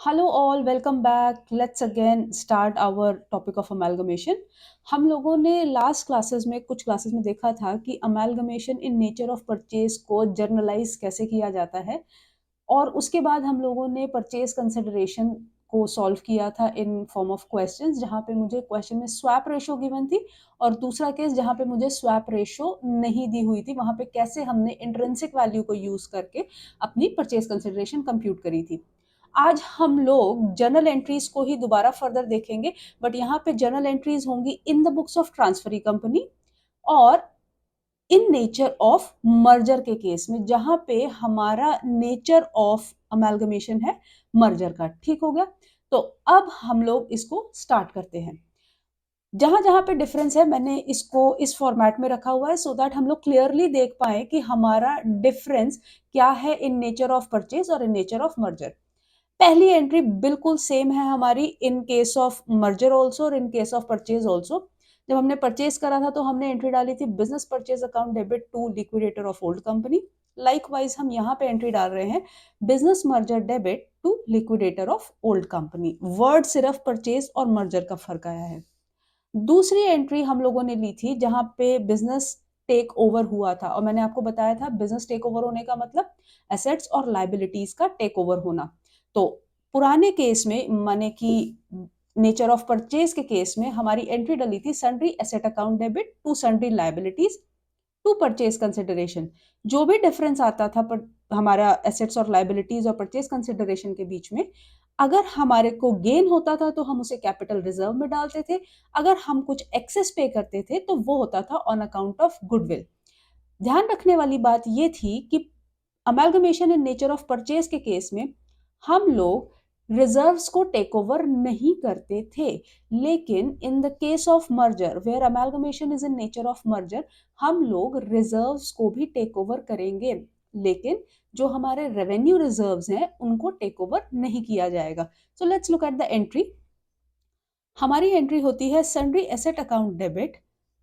Hello all, welcome back. Let's again start our topic of amalgamation. हम लोगों ने last classes में कुछ क्लासेस में देखा था कि amalgamation in nature of purchase को जर्नलाइज कैसे किया जाता है, और उसके बाद हम लोगों ने परचेज कंसिडरेशन को सॉल्व किया था इन फॉर्म ऑफ क्वेश्चंस, जहाँ पे मुझे क्वेश्चन में स्वैप रेशो गिवन थी और दूसरा केस जहाँ पे मुझे स्वैप रेशो नहीं दी हुई थी, वहाँ पे कैसे हमने इंट्रिंसिक वैल्यू को यूज करके अपनी परचेज कंसिडरेशन कंप्यूट करी थी। आज हम लोग जर्नल एंट्रीज को ही दोबारा फर्दर देखेंगे, बट यहाँ पे जर्नल एंट्रीज होंगी in the books of transferee company और इन नेचर ऑफ मर्जर के केस में, जहां पे हमारा नेचर ऑफ अमेलगमेशन है मर्जर का। ठीक हो गया? तो अब हम लोग इसको स्टार्ट करते हैं। जहां जहां पे डिफरेंस है मैंने इसको इस फॉर्मेट में रखा हुआ है सो दैट हम लोग क्लियरली देख पाए कि हमारा डिफरेंस क्या है इन नेचर ऑफ परचेज और इन नेचर ऑफ मर्जर। पहली एंट्री बिल्कुल सेम है हमारी in case of merger also और in case of purchase also. जब हमने परचेज करा था तो हमने एंट्री डाली थी business purchase account debit to liquidator of old company. Likewise हम यहाँ पे एंट्री डाल रहे हैं business merger debit to liquidator of old company. Word सिर्फ परचेज और मर्जर का फर्क आया है। दूसरी एंट्री हम लोगों ने ली थी जहां पे बिजनेस टेक ओवर हुआ था, और मैंने आपको बताया था बिजनेस टेक ओवर होने का मतलब एसेट्स और लाइबिलिटीज का टेक ओवर होना। तो पुराने केस में माने कि नेचर ऑफ परचेज के केस में हमारी एंट्री डली थी sundry asset account debit to sundry liabilities to purchase consideration. जो भी डिफरेंस आता था पर हमारा एसेट्स और लाइबिलिटीज और परचेज कंसिडरेशन के बीच में, अगर हमारे को गेन होता था तो हम उसे कैपिटल रिजर्व में डालते थे, अगर हम कुछ एक्सेस पे करते थे तो वो होता था ऑन अकाउंट ऑफ गुडविल। ध्यान रखने वाली बात ये थी कि amalgamation in nature of purchase के केस में हम लोग रिजर्व्स को टेक ओवर नहीं करते थे, लेकिन in the case of merger where amalgamation is in nature of merger हम लोग रिजर्व्स को भी टेक ओवर करेंगे, लेकिन जो हमारे रेवेन्यू रिजर्व्स हैं उनको टेक ओवर नहीं किया जाएगा। So let's look at the entry. हमारी एंट्री होती है सन्ड्री एसेट अकाउंट डेबिट।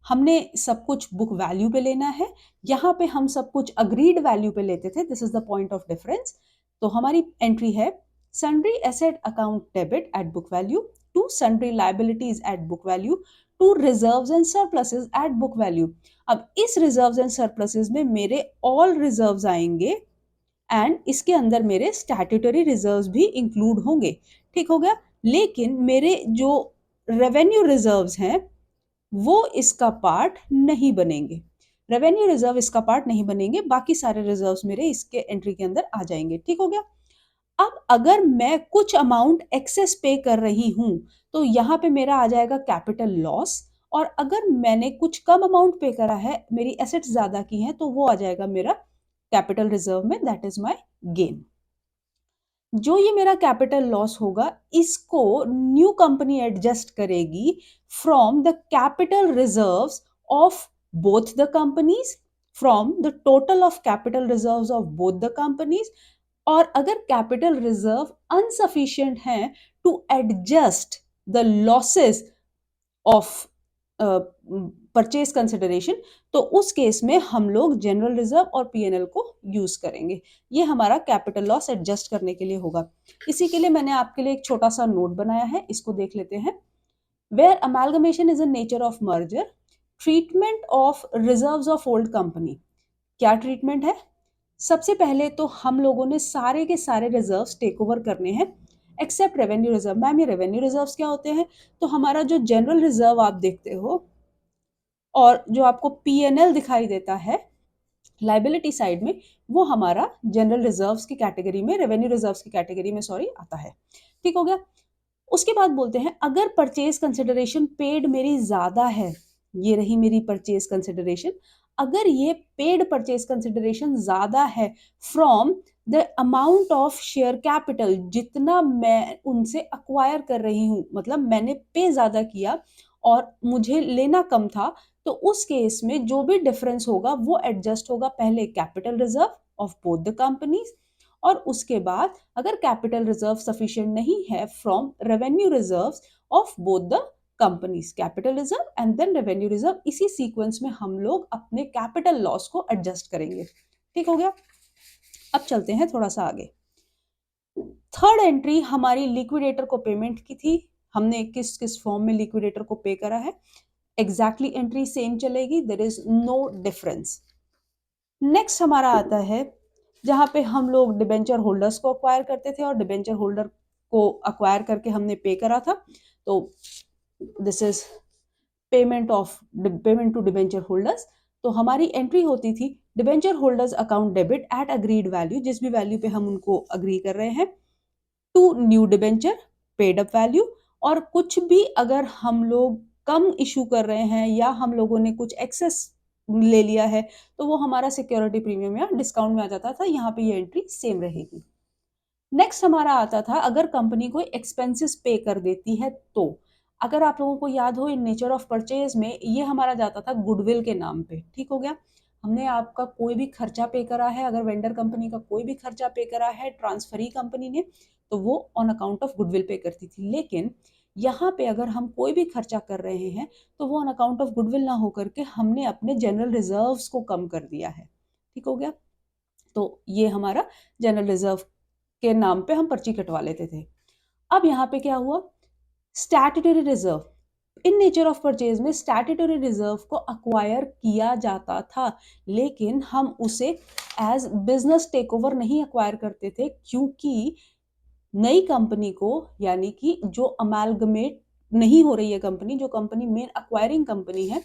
हमने सब कुछ बुक वैल्यू पे लेना है, यहाँ पे हम सब कुछ अग्रीड वैल्यू पे लेते थे। This is the point of difference. तो हमारी एंट्री है sundry asset account debit at book value to sundry liabilities at book value to reserves and surpluses at book value. अब इस रिजर्व्स एंड सरप्लसेस में मेरे ऑल रिजर्व्स आएंगे and इसके अंदर मेरे स्टैट्यूटरी रिजर्व्स भी इंक्लूड होंगे। ठीक हो गया? लेकिन मेरे जो रेवेन्यू रिजर्व्स हैं वो इसका पार्ट नहीं बनेंगे। रेवेन्यू रिजर्व इसका पार्ट नहीं बनेंगे, बाकी सारे रिजर्व्स मेरे इसके एंट्री के अंदर आ जाएंगे। ठीक हो गया? अब अगर मैं कुछ अमाउंट एक्सेस पे कर रही हूं तो यहाँ पे मेरा आ जाएगा कैपिटल लॉस, और अगर मैंने कुछ कम अमाउंट पे करा है, मेरी एसेट्स ज्यादा की हैं, तो वो आ जाएगा मेरा कैपिटल रिजर्व में, दैट इज माय गेन। जो ये मेरा कैपिटल लॉस होगा इसको न्यू कंपनी एडजस्ट करेगी from the capital reserves of both the companies, from the total of capital reserves of both the companies. और अगर कैपिटल रिजर्व अनसफिशिएंट है to adjust the losses of purchase consideration, तो उस case में हम लोग general reserve और PNL को यूज करेंगे। ये हमारा कैपिटल लॉस एडजस्ट करने के लिए होगा। इसी के लिए मैंने आपके लिए एक छोटा सा नोट बनाया है, इसको देख लेते हैं। Where amalgamation is in nature of merger, treatment of reserves of old company. क्या ट्रीटमेंट है? सबसे पहले तो हम लोगों ने सारे के सारे रिजर्व्स टेक ओवर करने हैं एक्सेप्ट रेवेन्यू रिजर्व। मैम ये रेवेन्यू रिजर्व्स क्या होते हैं? तो हमारा जो जनरल रिजर्व आप देखते हो और जो आपको पीएनएल दिखाई देता है लाइबिलिटी साइड में, वो हमारा जनरल रिजर्व्स की कैटेगरी में, रेवेन्यू रिजर्व्स की कैटेगरी में सॉरी आता है। ठीक हो गया? उसके बाद बोलते हैं अगर परचेज कंसिडरेशन पेड मेरी ज्यादा है, ये रही मेरी परचेज कंसिडरेशन, अगर ये पेड परचेज कंसिडरेशन ज्यादा है from the amount of share capital, जितना मैं उनसे अक्वायर कर रही हूं, मतलब मैंने पे ज्यादा किया और मुझे लेना कम था, तो उस केस में जो भी डिफरेंस होगा वो एडजस्ट होगा पहले capital reserve of both the companies, और उसके बाद अगर कैपिटल रिजर्व सफिशिएंट नहीं है from revenue reserves of both the companies, capital reserve and then revenue reserve. इसी सीक्वेंस में हम लोग अपने कैपिटल लॉस को एडजस्ट करेंगे। ठीक हो गया? अब चलते हैं थोड़ा सा आगे। थर्ड एंट्री हमारी लिक्विडेटर को पेमेंट की थी, हमने किस किस फॉर्म में लिक्विडेटर को पे करा है, एग्जैक्टली एंट्री सेम चलेगी, there is no difference. Next हमारा आता है जहां पे हम लोग डिबेंचर होल्डर्स को अक्वायर करते थे और डिबेंचर होल्डर को अक्वायर करके हमने पे करा था, तो this is payment to debenture holders. तो हमारी एंट्री होती थी debenture holders account debit at agreed value, जिस भी वैल्यू पे हम उनको अग्री कर रहे हैं, to new debenture paid up value. और कुछ भी अगर हम लोग कम इशू कर रहे हैं या हम लोगों ने कुछ एक्सेस ले लिया है तो वो हमारा सिक्योरिटी प्रीमियम या डिस्काउंट में आ जाता था, यहाँ पे ये एंट्री सेम रहेगी। नेक्स्ट हमारा आता था अगर कंपनी कोई एक्सपेंसेस पे कर देती है तो, अगर आप लोगों को याद हो इन नेचर ऑफ परचेज में ये हमारा जाता था गुडविल के नाम पे, ठीक हो गया। हमने आपका कोई भी खर्चा पे करा है, अगर वेंडर कंपनी का कोई भी खर्चा पे करा है ट्रांसफरी कंपनी ने, तो वो ऑन अकाउंट ऑफ गुडविल पे करती थी। लेकिन यहाँ पे अगर हम कोई भी खर्चा कर रहे हैं तो वो ऑन अकाउंट ऑफ गुडविल ना होकर के हमने अपने जनरल रिजर्व्स को कम कर दिया है, ठीक हो गया। तो ये हमारा जनरल रिजर्व के नाम पे हम पर्ची कटवा लेते थे। अब यहाँ पे क्या हुआ, statutory reserve, in nature of purchase में स्टैट्यूटरी रिजर्व को अक्वायर किया जाता था, लेकिन हम उसे एज बिजनेस टेक ओवर नहीं अक्वायर करते थे, क्योंकि नई कंपनी को, यानी कि जो अमेलगमेट नहीं हो रही है कंपनी, जो कंपनी मेन अक्वायरिंग कंपनी है,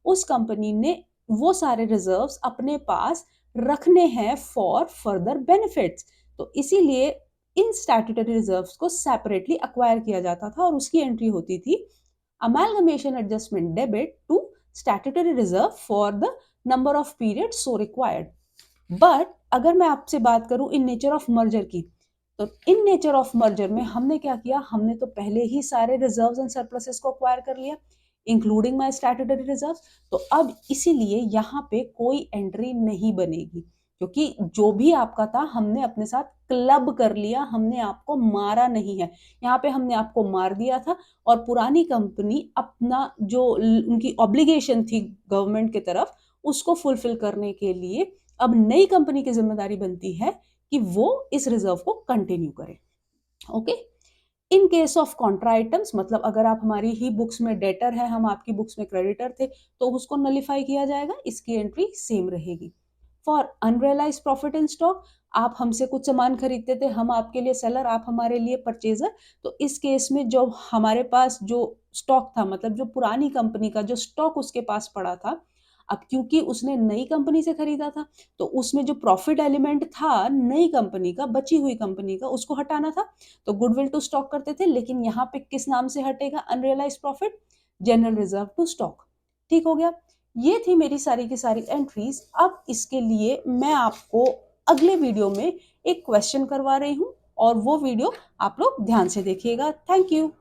उस कंपनी ने वो सारे रिजर्व्स अपने पास रखने हैं फॉर फर्दर बेनिफिट्स। तो इसीलिए इन स्टैट्यूटरी रिजर्व्स को सेपरेटली अक्वायर किया जाता था और उसकी एंट्री होती थी amalgamation adjustment debit to statutory reserve for the number of period so required. But अगर मैं आपसे बात करूं इन नेचर ऑफ मर्जर की, तो इन नेचर ऑफ मर्जर में हमने क्या किया, हमने तो पहले ही सारे रिजर्व्स एंड सरप्लसेस को अक्वायर कर लिया इंक्लूडिंग माय स्टैट्यूटरी रिजर्व। तो अब इसीलिए यहाँ पे कोई एंट्री नहीं बनेगी, क्योंकि जो भी आपका था हमने अपने साथ क्लब कर लिया, हमने आपको मारा नहीं है। यहाँ पे हमने आपको मार दिया था और पुरानी कंपनी अपना जो उनकी ऑब्लिगेशन थी गवर्नमेंट की तरफ, उसको फुलफिल करने के लिए अब नई कंपनी की जिम्मेदारी बनती है कि वो इस रिजर्व को कंटिन्यू करे। Okay, in case of Contra items, मतलब अगर आप हमारी ही बुक्स में डेटर है, हम आपकी बुक्स में क्रेडिटर थे, तो उसको नलिफाई किया जाएगा, इसकी एंट्री सेम रहेगी। For unrealised profit in stock, आप हमसे कुछ सामान खरीदते थे, हम आपके लिए सेलर, आप हमारे लिए परचेजर, तो इस केस में जो हमारे पास जो स्टॉक था, मतलब जो पुरानी कंपनी का जो स्टॉक उसके पास पड़ा था, अब क्योंकि उसने नई कंपनी से खरीदा था, तो उसमें जो प्रॉफिट एलिमेंट था नई कंपनी का, बची हुई कंपनी का, उसको हटाना था, तो गुडविल टू स्टॉक करते थे। लेकिन यहाँ पे किस नाम से हटेगा unrealised profit, general reserve to stock, ठीक हो गया। ये थी मेरी सारी की सारी एंट्रीज। अब इसके लिए मैं आपको अगले वीडियो में एक क्वेश्चन करवा रही हूँ और वो वीडियो आप लोग ध्यान से देखिएगा। Thank you.